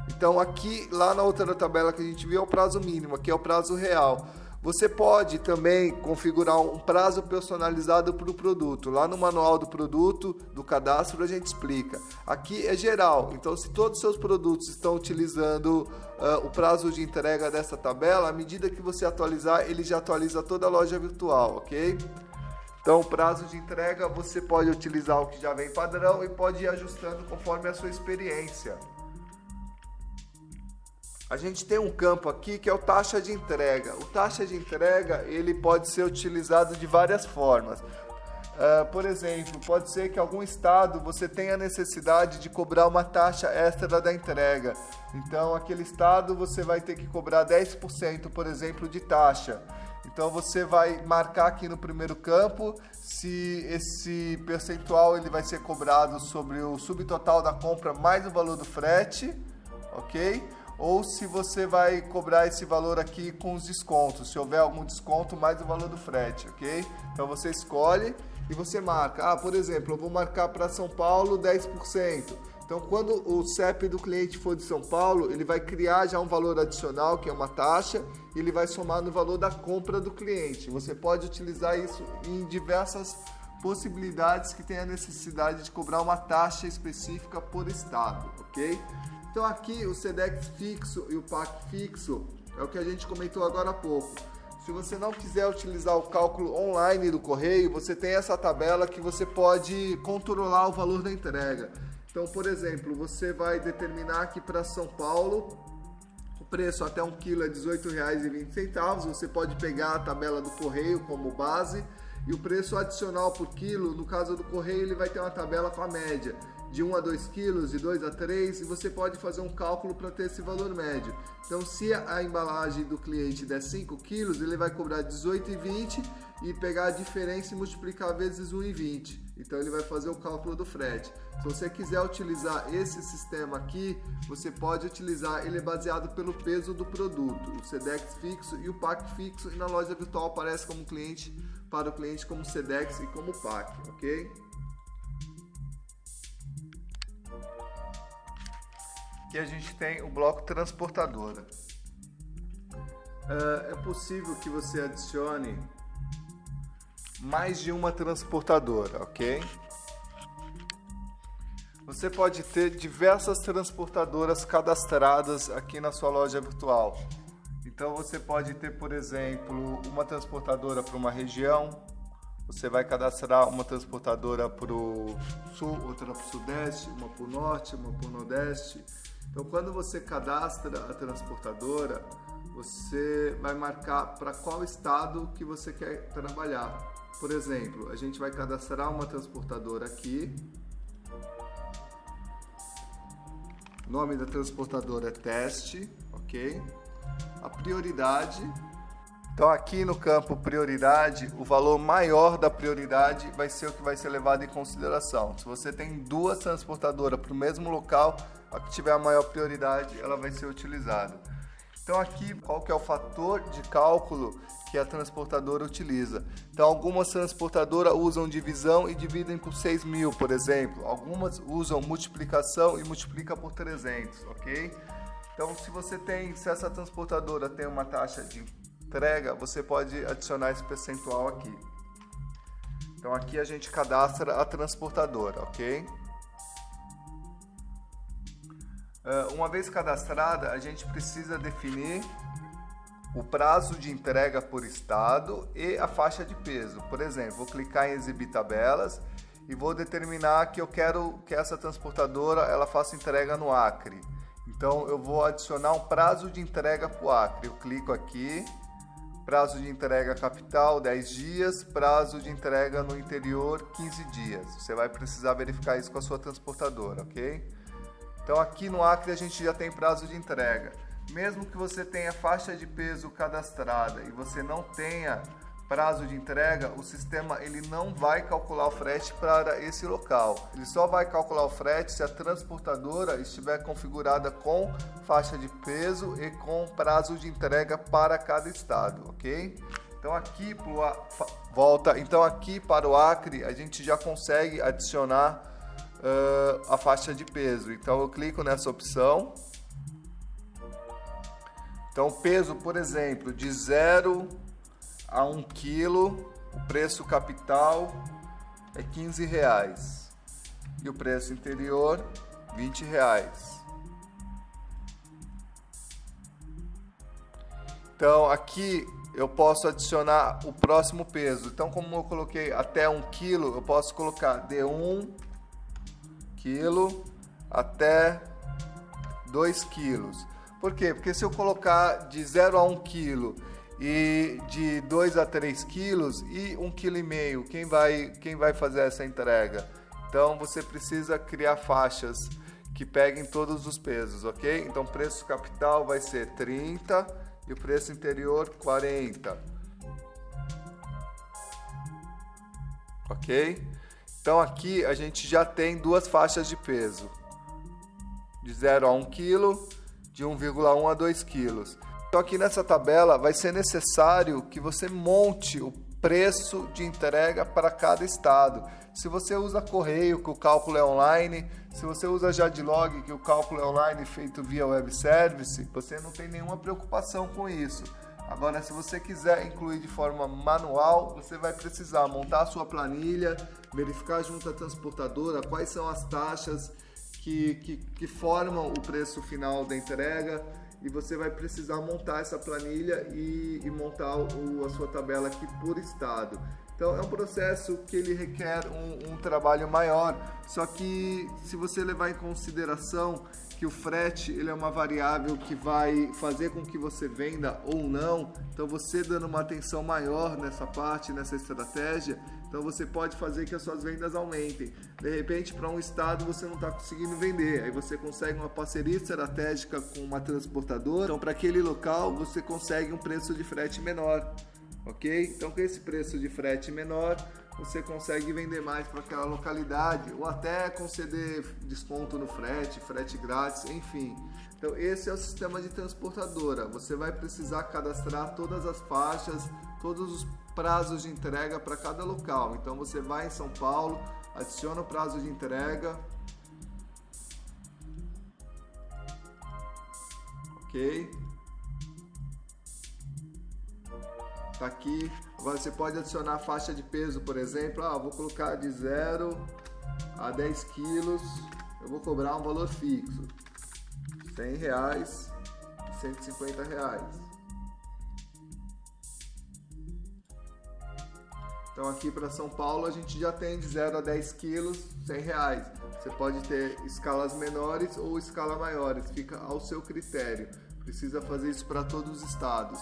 Então, aqui, lá na outra tabela que a gente viu, é o prazo mínimo, aqui é o prazo real. Você pode também configurar um prazo personalizado para o produto. Lá no manual do produto, do cadastro, a gente explica. Aqui é geral, então se todos os seus produtos estão utilizando o prazo de entrega dessa tabela, à medida que você atualizar, ele já atualiza toda a loja virtual, ok? Então, o prazo de entrega, você pode utilizar o que já vem padrão e pode ir ajustando conforme a sua experiência. A gente tem um campo aqui que é o taxa de entrega. O taxa de entrega ele pode ser utilizado de várias formas. Por exemplo, pode ser que em algum estado você tenha necessidade de cobrar uma taxa extra da entrega. Então, aquele estado você vai ter que cobrar 10%, por exemplo, de taxa. Então, você vai marcar aqui no primeiro campo se esse percentual ele vai ser cobrado sobre o subtotal da compra mais o valor do frete, ok? Ou se você vai cobrar esse valor aqui com os descontos, se houver algum desconto, mais o valor do frete, ok? Então você escolhe e você marca. Por exemplo, eu vou marcar para São Paulo 10%. Então, quando o CEP do cliente for de São Paulo, ele vai criar já um valor adicional, que é uma taxa, e ele vai somar no valor da compra do cliente. Você pode utilizar isso em diversas possibilidades que tem a necessidade de cobrar uma taxa específica por estado, ok? Então aqui o SEDEX fixo e o PAC fixo é o que a gente comentou agora há pouco. Se você não quiser utilizar o cálculo online do correio, você tem essa tabela que você pode controlar o valor da entrega. Então, por exemplo, você vai determinar que para São Paulo o preço até 1 kg é R$ 18,20. Você pode pegar a tabela do correio como base e o preço adicional por quilo, no caso do correio, ele vai ter uma tabela com a média de 1 a 2 quilos, de 2 a 3, e você pode fazer um cálculo para ter esse valor médio. Então, se a embalagem do cliente der 5 quilos, ele vai cobrar R$ 18,20 e pegar a diferença e multiplicar vezes 1,20. Então, ele vai fazer o cálculo do frete. Se você quiser utilizar esse sistema aqui, você pode utilizar, ele é baseado pelo peso do produto, o SEDEX fixo e o PAC fixo, e na loja virtual aparece como cliente, para o cliente como SEDEX e como PAC, ok? Aqui a gente tem o bloco transportadora. É possível que você adicione mais de uma transportadora, ok? Você pode ter diversas transportadoras cadastradas aqui na sua loja virtual. Então você pode ter, por exemplo, uma transportadora para uma região, você vai cadastrar uma transportadora para o sul, outra para o sudeste, uma para o norte, uma para o nordeste. Então, quando você cadastra a transportadora, você vai marcar para qual estado que você quer trabalhar. Por exemplo, a gente vai cadastrar uma transportadora aqui. O nome da transportadora é teste, ok? A prioridade. Então, aqui no campo prioridade, o valor maior da prioridade vai ser o que vai ser levado em consideração. Se você tem duas transportadoras para o mesmo local, a que tiver a maior prioridade, ela vai ser utilizada. Então aqui, qual que é o fator de cálculo que a transportadora utiliza? Então algumas transportadoras usam divisão e dividem por 6.000, por exemplo. Algumas usam multiplicação e multiplica por 300, ok? Então se essa transportadora tem uma taxa de entrega, você pode adicionar esse percentual aqui. Então aqui a gente cadastra a transportadora, ok? Uma vez cadastrada, a gente precisa definir o prazo de entrega por estado e a faixa de peso. Por exemplo, vou clicar em exibir tabelas e vou determinar que eu quero que essa transportadora ela faça entrega no Acre. Então eu vou adicionar um prazo de entrega para o Acre. Eu clico aqui, prazo de entrega capital 10 dias, prazo de entrega no interior 15 dias. Você vai precisar verificar isso com a sua transportadora, ok? Então aqui no Acre a gente já tem prazo de entrega. Mesmo que você tenha faixa de peso cadastrada e você não tenha prazo de entrega, o sistema ele não vai calcular o frete para esse local. Ele só vai calcular o frete se a transportadora estiver configurada com faixa de peso e com prazo de entrega para cada estado, ok? Então aqui para o Acre a gente já consegue adicionar a faixa de peso. Então eu clico nessa opção. Então o peso, por exemplo, de 0 a 1 kg, o preço capital é R$15 e o preço interior R$20. Então aqui eu posso adicionar o próximo peso. Então como eu coloquei até 1 kg, eu posso colocar de 1 kg até 2 kg. Por quê? Porque se eu colocar de 0 a 1 kg e de 2 a 3 quilos e 1,5 kg, quem vai fazer essa entrega? Então você precisa criar faixas que peguem todos os pesos, ok? Então preço capital vai ser 30 e o preço interior 40. Ok? Então aqui a gente já tem duas faixas de peso, de 0 a 1 kg, de 1,1 a 2 kg. Então aqui nessa tabela vai ser necessário que você monte o preço de entrega para cada estado. Se você usa correio, que o cálculo é online, se você usa Jadlog, que o cálculo é online feito via web service, você não tem nenhuma preocupação com isso. Agora, se você quiser incluir de forma manual, você vai precisar montar a sua planilha, verificar junto à transportadora quais são as taxas que formam o preço final da entrega, e você vai precisar montar essa planilha e montar a sua tabela aqui por estado. Então é um processo que ele requer um trabalho maior, só que se você levar em consideração que o frete ele é uma variável que vai fazer com que você venda ou não, então você dando uma atenção maior nessa parte, nessa estratégia, então você pode fazer que as suas vendas aumentem. De repente, para um estado você não está conseguindo vender, aí você consegue uma parceria estratégica com uma transportadora, então para aquele local você consegue um preço de frete menor. Ok? Então com esse preço de frete menor, você consegue vender mais para aquela localidade, ou até conceder desconto no frete grátis, enfim. Então esse é o sistema de transportadora. Você vai precisar cadastrar todas as faixas, todos os prazos de entrega para cada local. Então você vai em São Paulo, adiciona o prazo de entrega. Ok? Tá aqui. Agora você pode adicionar a faixa de peso, por exemplo. Vou colocar de 0 a 10 quilos. Eu vou cobrar um valor fixo, R$100 e R$150. Então aqui para São Paulo a gente já tem de 0 a 10 quilos, R$100. Você pode ter escalas menores ou escala maiores, fica ao seu critério. Precisa fazer isso para todos os estados.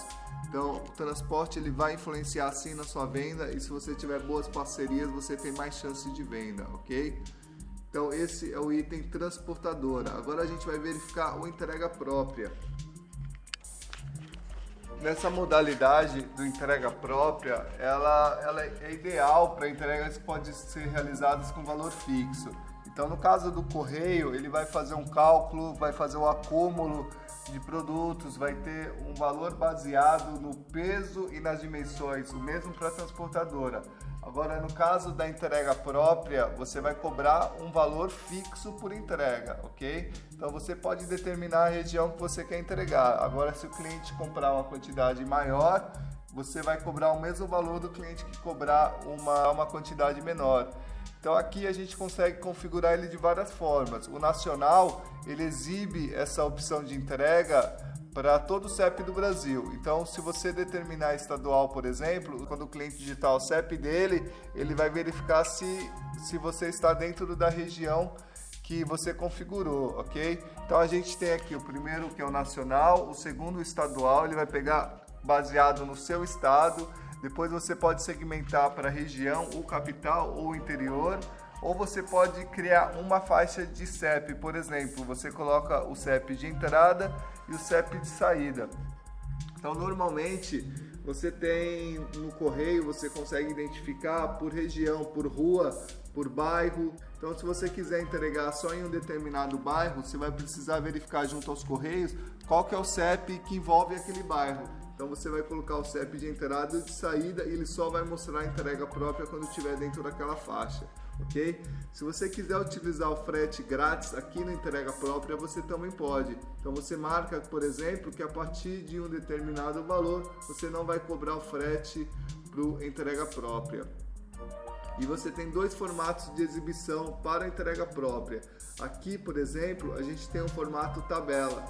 Então o transporte ele vai influenciar sim na sua venda, e se você tiver boas parcerias você tem mais chance de venda, ok? Então esse é o item transportadora. Agora a gente vai verificar o entrega própria. Nessa modalidade do entrega própria, ela é ideal para entregas que podem ser realizadas com valor fixo. Então, no caso do correio, ele vai fazer um cálculo, vai fazer um acúmulo de produtos, vai ter um valor baseado no peso e nas dimensões, o mesmo para a transportadora. Agora, no caso da entrega própria, você vai cobrar um valor fixo por entrega, ok? Então, você pode determinar a região que você quer entregar. Agora, se o cliente comprar uma quantidade maior, você vai cobrar o mesmo valor do cliente que cobrar uma quantidade menor. Então aqui a gente consegue configurar ele de várias formas. O nacional, ele exibe essa opção de entrega para todo o CEP do Brasil. Então, se você determinar estadual, por exemplo, quando o cliente digitar o CEP dele, ele vai verificar se você está dentro da região que você configurou, ok? Então a gente tem aqui o primeiro, que é o nacional, o segundo, o estadual, ele vai pegar baseado no seu estado. Depois você pode segmentar para região, ou capital, ou interior, ou você pode criar uma faixa de CEP, por exemplo, você coloca o CEP de entrada e o CEP de saída. Então, normalmente, você tem no correio, você consegue identificar por região, por rua, por bairro. Então, se você quiser entregar só em um determinado bairro, você vai precisar verificar junto aos correios qual que é o CEP que envolve aquele bairro. Então você vai colocar o CEP de entrada e de saída e ele só vai mostrar a entrega própria quando estiver dentro daquela faixa, ok? Se você quiser utilizar o frete grátis aqui na entrega própria, você também pode. Então você marca, por exemplo, que a partir de um determinado valor, você não vai cobrar o frete para entrega própria. E você tem dois formatos de exibição para a entrega própria. Aqui, por exemplo, a gente tem um formato tabela,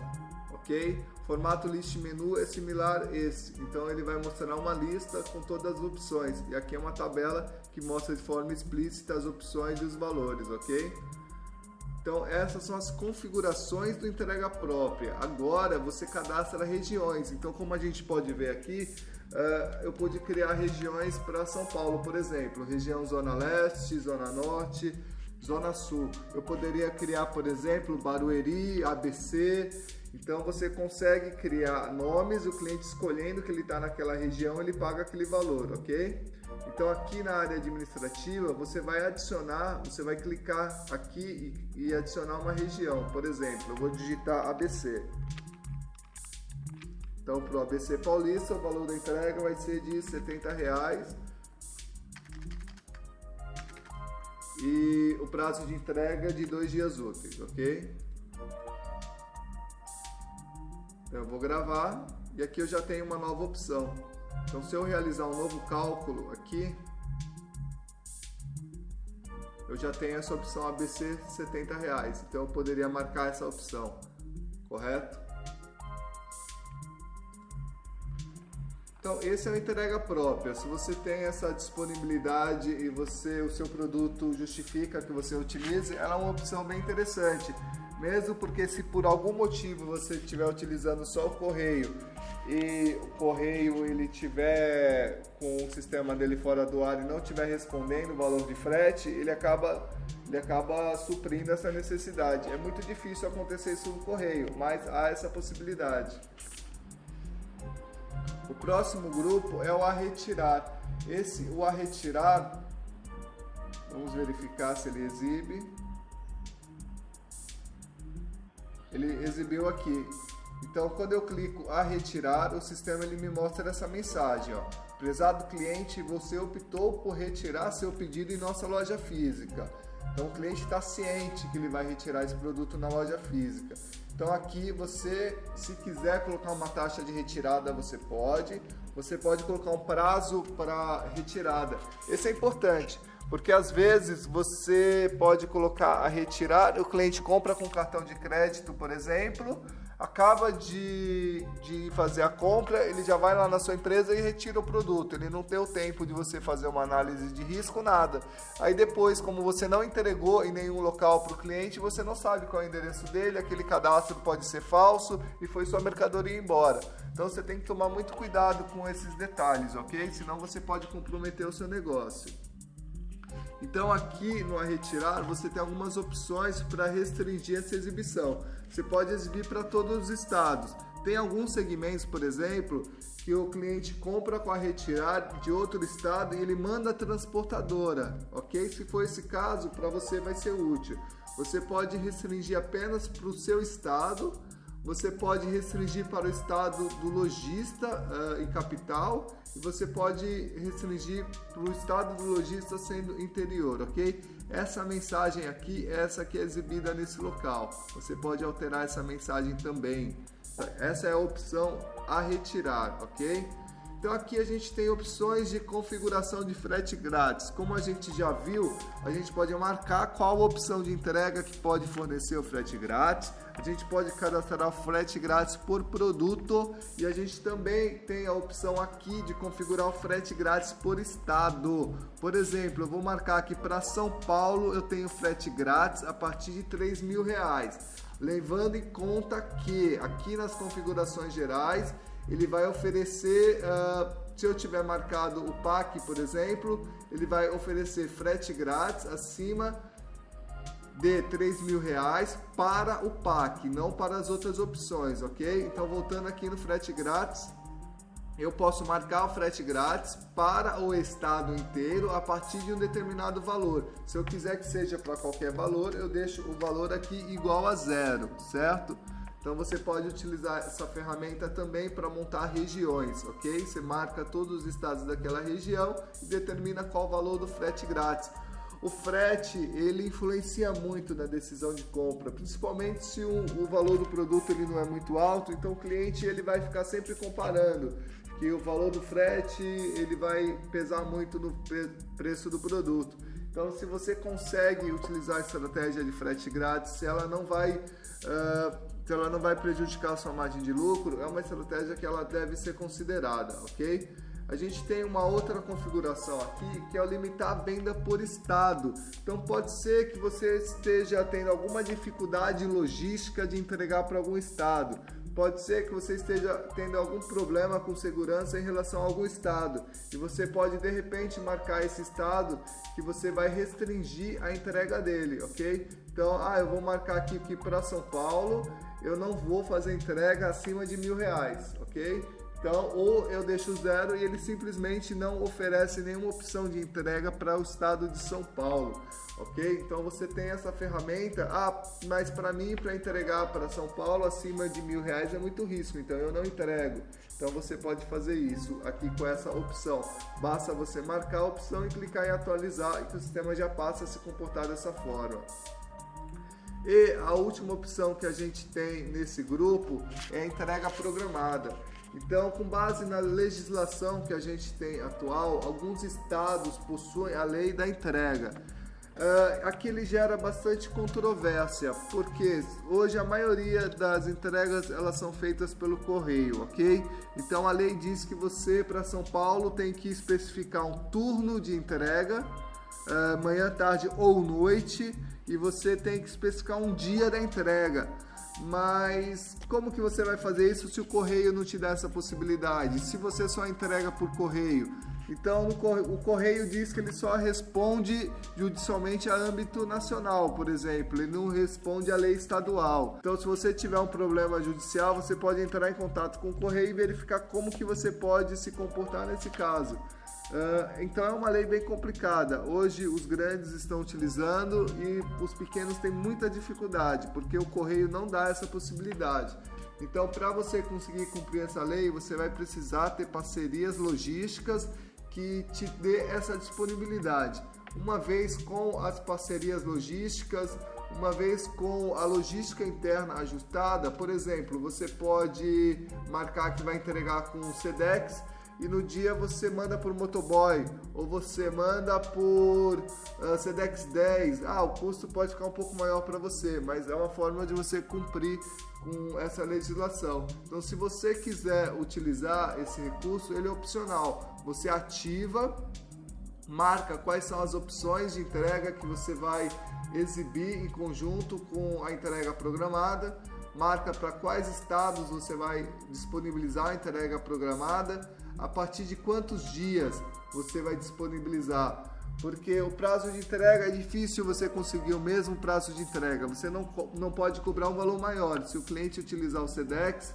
ok? Formato list menu é similar a esse, então ele vai mostrar uma lista com todas as opções, e aqui é uma tabela que mostra de forma explícita as opções e os valores, ok? Então essas são as configurações do entrega própria. Agora você cadastra regiões, então como a gente pode ver aqui, eu pude criar regiões para São Paulo, por exemplo, região Zona Leste, Zona Norte, Zona Sul. Eu poderia criar, por exemplo, Barueri, ABC. Então você consegue criar nomes, o cliente escolhendo que ele está naquela região, ele paga aquele valor, ok? Então aqui na área administrativa você vai adicionar, você vai clicar aqui e adicionar uma região. Por exemplo, eu vou digitar ABC. Então para o ABC Paulista o valor da entrega vai ser de R$70 e o prazo de entrega de 2 dias úteis, ok? Eu vou gravar e aqui eu já tenho uma nova opção. Então se eu realizar um novo cálculo aqui, eu já tenho essa opção ABC R$70. Então eu poderia marcar essa opção, correto? Então esse é o entrega própria. Se você tem essa disponibilidade e o seu produto justifica que você utilize, ela é uma opção bem interessante. Mesmo porque se por algum motivo você estiver utilizando só o correio e o correio ele tiver com o sistema dele fora do ar e não estiver respondendo o valor de frete, ele acaba suprindo essa necessidade. É muito difícil acontecer isso no correio, mas há essa possibilidade. O próximo grupo é o a retirar. O a retirar, vamos verificar se ele exibe. Ele exibiu aqui. Então, quando eu clico a retirar, o sistema ele me mostra essa mensagem, ó. Prezado cliente, você optou por retirar seu pedido em nossa loja física. Então, o cliente está ciente que ele vai retirar esse produto na loja física. Então, aqui você, se quiser colocar uma taxa de retirada, você pode. Você pode colocar um prazo para retirada. Esse é importante. Porque às vezes você pode colocar a retirar, o cliente compra com cartão de crédito, por exemplo, acaba de fazer a compra, ele já vai lá na sua empresa e retira o produto. Ele não tem o tempo de você fazer uma análise de risco, nada. Aí depois, como você não entregou em nenhum local para o cliente, você não sabe qual é o endereço dele, aquele cadastro pode ser falso e foi sua mercadoria embora. Então você tem que tomar muito cuidado com esses detalhes, ok? Senão você pode comprometer o seu negócio. Então aqui no a retirar você tem algumas opções para restringir essa exibição. Você pode exibir para todos os estados. Tem alguns segmentos, por exemplo, que o cliente compra com a retirar de outro estado e ele manda a transportadora, ok? Se for esse caso, para você vai ser útil. Você pode restringir apenas para o seu estado você pode restringir para o estado do lojista e capital, e você pode restringir para o estado do lojista sendo interior, ok? Essa mensagem aqui, essa que é exibida nesse local. Você pode alterar essa mensagem também. Essa é a opção a retirar, ok? Então aqui a gente tem opções de configuração de frete grátis. Como a gente já viu, a gente pode marcar qual opção de entrega que pode fornecer o frete grátis. A gente pode cadastrar o frete grátis por produto e a gente também tem a opção aqui de configurar o frete grátis por estado. Por exemplo, eu vou marcar aqui para São Paulo, eu tenho frete grátis a partir de R$3.000. Levando em conta que aqui nas configurações gerais ele vai oferecer, se eu tiver marcado o PAC, por exemplo, ele vai oferecer frete grátis acima de R$3.000 para o PAC, não para as outras opções, ok? Então, voltando aqui no frete grátis, eu posso marcar o frete grátis para o estado inteiro a partir de um determinado valor. Se eu quiser que seja para qualquer valor, eu deixo o valor aqui igual a 0, certo? Então você pode utilizar essa ferramenta também para montar regiões, ok? Você marca todos os estados daquela região e determina qual o valor do frete grátis. O frete, ele influencia muito na decisão de compra, principalmente se o valor do produto ele não é muito alto, então o cliente ele vai ficar sempre comparando, que o valor do frete ele vai pesar muito no preço do produto. Então, se você consegue utilizar a estratégia de frete grátis, se ela não vai prejudicar a sua margem de lucro, é uma estratégia que ela deve ser considerada, ok? A gente tem uma outra configuração aqui, que é o limitar a venda por estado. Então, pode ser que você esteja tendo alguma dificuldade logística de entregar para algum estado. Pode ser que você esteja tendo algum problema com segurança em relação a algum estado e você pode de repente marcar esse estado que você vai restringir a entrega dele, ok? Então, eu vou marcar aqui que para São Paulo eu não vou fazer entrega acima de R$1.000, ok? Então, ou eu deixo 0 e ele simplesmente não oferece nenhuma opção de entrega para o estado de São Paulo, ok? Então você tem essa ferramenta, mas para mim, para entregar para São Paulo acima de R$1.000 é muito risco, então eu não entrego. Então você pode fazer isso aqui com essa opção. Basta você marcar a opção e clicar em atualizar e que o sistema já passa a se comportar dessa forma. E a última opção que a gente tem nesse grupo é a entrega programada. Então, com base na legislação que a gente tem atual, alguns estados possuem a lei da entrega. Aqui ele gera bastante controvérsia, porque hoje a maioria das entregas elas são feitas pelo correio, ok? Então a lei diz que você, para São Paulo, tem que especificar um turno de entrega, manhã, tarde ou noite, e você tem que especificar um dia da entrega. Mas como que você vai fazer isso se o correio não te dá essa possibilidade? Se você só entrega por correio? Então o correio diz que ele só responde judicialmente a âmbito nacional, por exemplo, ele não responde à lei estadual. Então se você tiver um problema judicial, você pode entrar em contato com o correio e verificar como que você pode se comportar nesse caso. Então é uma lei bem complicada. Hoje os grandes estão utilizando e os pequenos têm muita dificuldade, porque o correio não dá essa possibilidade. Então, para você conseguir cumprir essa lei, você vai precisar ter parcerias logísticas que te dê essa disponibilidade. Uma vez com as parcerias logísticas, uma vez com a logística interna ajustada, por exemplo, você pode marcar que vai entregar com o Sedex e no dia você manda por motoboy ou você manda por Sedex 10. O custo pode ficar um pouco maior para você, mas é uma forma de você cumprir com essa legislação. Então, se você quiser utilizar esse recurso, ele é opcional. Você ativa, marca quais são as opções de entrega que você vai exibir em conjunto com a entrega programada, marca para quais estados você vai disponibilizar a entrega programada, a partir de quantos dias você vai disponibilizar, porque o prazo de entrega é difícil você conseguir o mesmo prazo de entrega, você não pode cobrar um valor maior. Se o cliente utilizar o Sedex,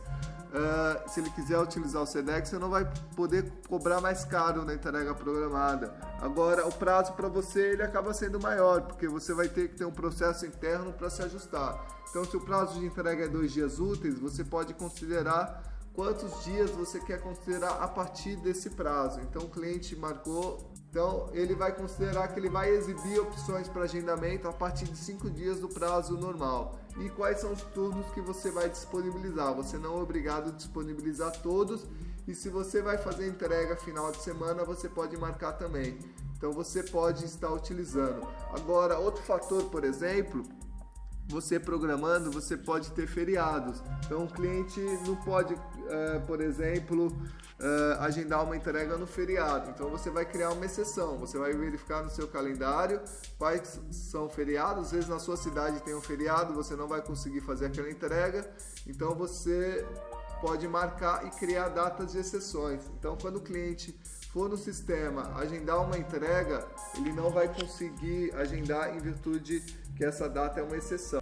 se ele quiser utilizar o Sedex, você não vai poder cobrar mais caro na entrega programada. Agora, o prazo para você ele acaba sendo maior, porque você vai ter que ter um processo interno para se ajustar. Então, se o prazo de entrega é 2 dias úteis, você pode considerar quantos dias você quer considerar a partir desse prazo. Então, o cliente marcou, então ele vai considerar que ele vai exibir opções para agendamento a partir de 5 dias do prazo normal. E quais são os turnos que você vai disponibilizar? Você não é obrigado a disponibilizar todos, e se você vai fazer entrega final de semana, você pode marcar também. Então você pode estar utilizando. Agora, outro fator, por exemplo, você programando, você pode ter feriados. Então o cliente não pode, por exemplo, agendar uma entrega no feriado. Então você vai criar uma exceção. Você vai verificar no seu calendário quais são feriados. Às vezes na sua cidade tem um feriado, você não vai conseguir fazer aquela entrega. Então você pode marcar e criar datas de exceções. Então quando o cliente for no sistema agendar uma entrega, ele não vai conseguir agendar em virtude que essa data é uma exceção.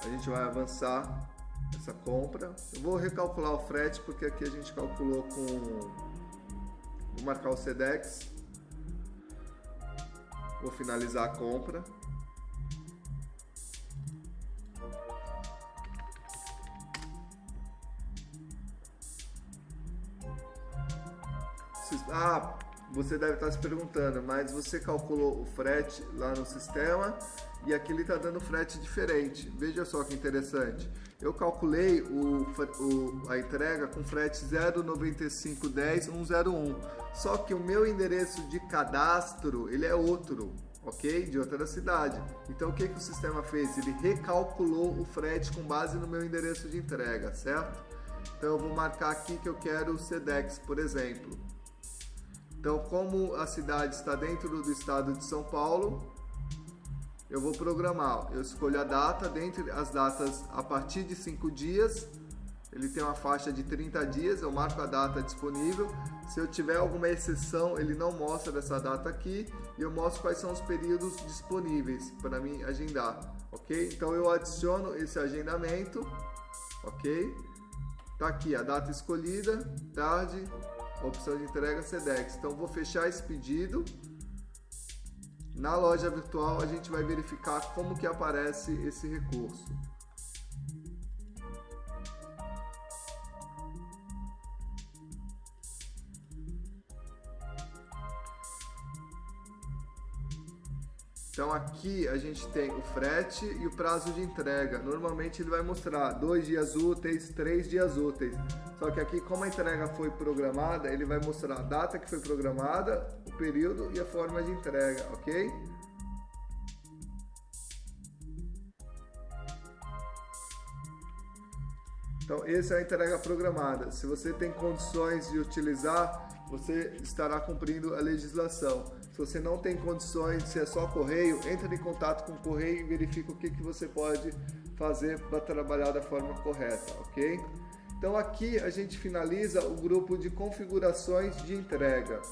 A gente vai avançar essa compra. Eu vou recalcular o frete porque aqui a gente calculou com... Vou marcar o Sedex. Vou finalizar a compra. Você deve estar se perguntando, mas você calculou o frete lá no sistema e aqui ele está dando frete diferente. Veja só que interessante. Eu calculei a entrega com frete 0,9510,101. Só que o meu endereço de cadastro ele é outro, ok? De outra cidade. Então o que o sistema fez? Ele recalculou o frete com base no meu endereço de entrega, certo? Então eu vou marcar aqui que eu quero o Sedex, por exemplo. Então, como a cidade está dentro do estado de São Paulo, eu vou programar. Eu escolho a data, dentre as datas a partir de 5 dias, ele tem uma faixa de 30 dias, eu marco a data disponível. Se eu tiver alguma exceção, ele não mostra essa data aqui, e eu mostro quais são os períodos disponíveis para mim agendar, ok? Então eu adiciono esse agendamento, ok? Tá aqui a data escolhida, tarde, opção de entrega Sedex. Então vou fechar esse pedido. Na loja virtual a gente vai verificar como que aparece esse recurso. Então aqui a gente tem o frete e o prazo de entrega. Normalmente ele vai mostrar 2 dias úteis, 3 dias úteis. Só que aqui, como a entrega foi programada, ele vai mostrar a data que foi programada, o período e a forma de entrega, ok? Então essa é a entrega programada. Se você tem condições de utilizar, você estará cumprindo a legislação. Se você não tem condições, se é só correio, entre em contato com o correio e verifica o que você pode fazer para trabalhar da forma correta, ok? Então aqui a gente finaliza o grupo de configurações de entrega.